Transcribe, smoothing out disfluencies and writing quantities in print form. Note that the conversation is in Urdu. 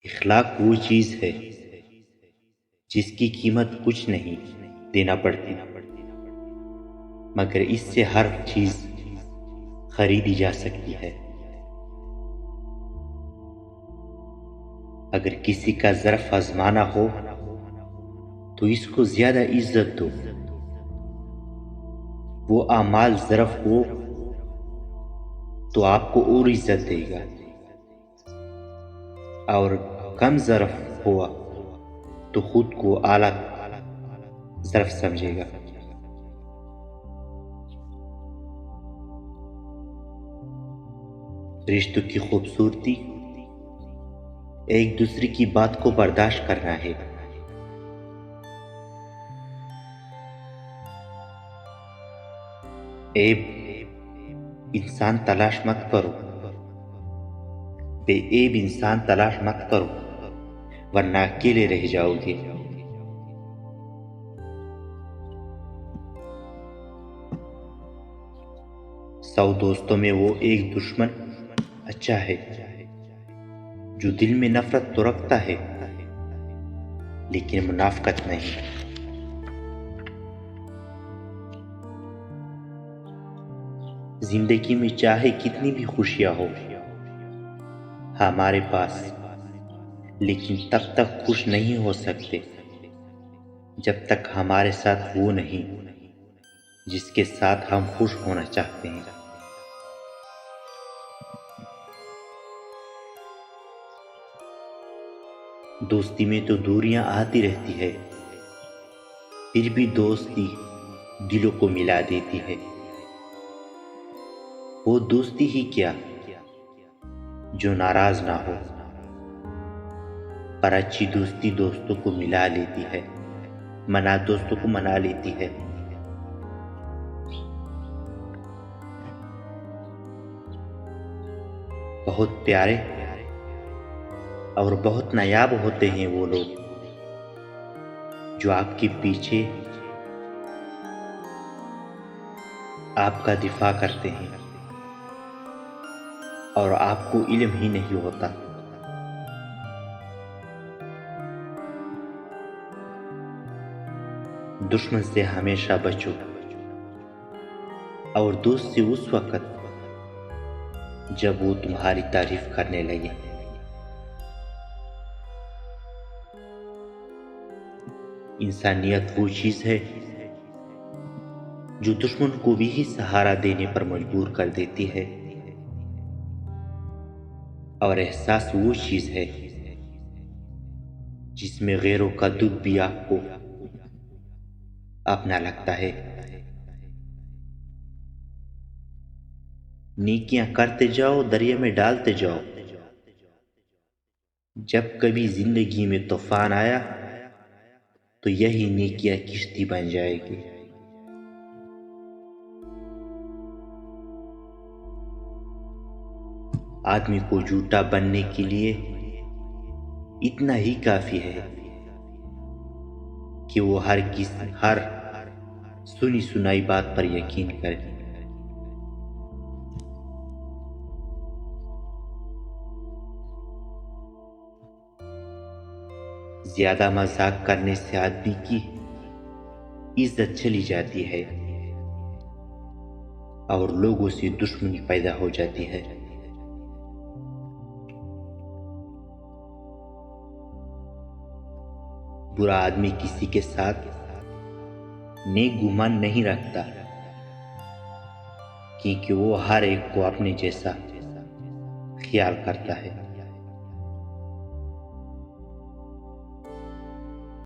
اخلاق وہ چیز ہے جس کی قیمت کچھ نہیں دینا پڑتی، مگر اس سے ہر چیز خریدی جا سکتی ہے۔ اگر کسی کا ظرف آزمانا ہو تو اس کو زیادہ عزت دو، وہ اعمال ظرف ہو تو آپ کو اور عزت دے گا، اور کم ظرف ہوا تو خود کو اعلیٰ ظرف سمجھے گا۔ رشتوں کی خوبصورتی ایک دوسرے کی بات کو برداشت کرنا ہے۔ عیب انسان تلاش مت کرو، بے عیب انسان تلاش مت کرو، ورنہ اکیلے رہ جاؤ گے۔ سو دوستوں میں وہ ایک دشمن اچھا ہے جو دل میں نفرت تو رکھتا ہے لیکن منافقت نہیں۔ زندگی میں چاہے کتنی بھی خوشیاں ہو ہمارے پاس، لیکن تب تک خوش نہیں ہو سکتے جب تک ہمارے ساتھ وہ نہیں جس کے ساتھ ہم خوش ہونا چاہتے ہیں۔ دوستی میں تو دوریاں آتی رہتی ہے، پھر بھی دوستی دلوں کو ملا دیتی ہے۔ وہ دوستی ہی کیا جو ناراض نہ ہو، پر اچھی دوستی دوستوں کو ملا لیتی ہے، دوستوں کو منا لیتی ہے۔ بہت پیارے اور بہت نایاب ہوتے ہیں وہ لوگ جو آپ کے پیچھے آپ کا دفاع کرتے ہیں اور آپ کو علم ہی نہیں ہوتا۔ دشمن سے ہمیشہ بچو اور دوست سے اس وقت جب وہ تمہاری تعریف کرنے لگے۔ انسانیت وہ چیز ہے جو دشمن کو بھی سہارا دینے پر مجبور کر دیتی ہے، اور احساس وہ چیز ہے جس میں غیروں کا دکھ بھی آپ کو اپنا لگتا ہے۔ نیکیاں کرتے جاؤ، دریا میں ڈالتے جاؤ، جب کبھی زندگی میں طوفان آیا تو یہی نیکیاں کشتی بن جائے گی۔ آدمی کو جھوٹا بننے کے لیے اتنا ہی کافی ہے کہ وہ ہر سنی سنائی بات پر یقین کرے۔ زیادہ مذاق کرنے سے آدمی کی عزت چلی جاتی ہے اور لوگوں سے دشمنی پیدا ہو جاتی ہے۔ برا آدمی کسی کے ساتھ نیک گمان نہیں رکھتا، کیونکہ وہ ہر ایک کو اپنے جیسا خیال کرتا ہے۔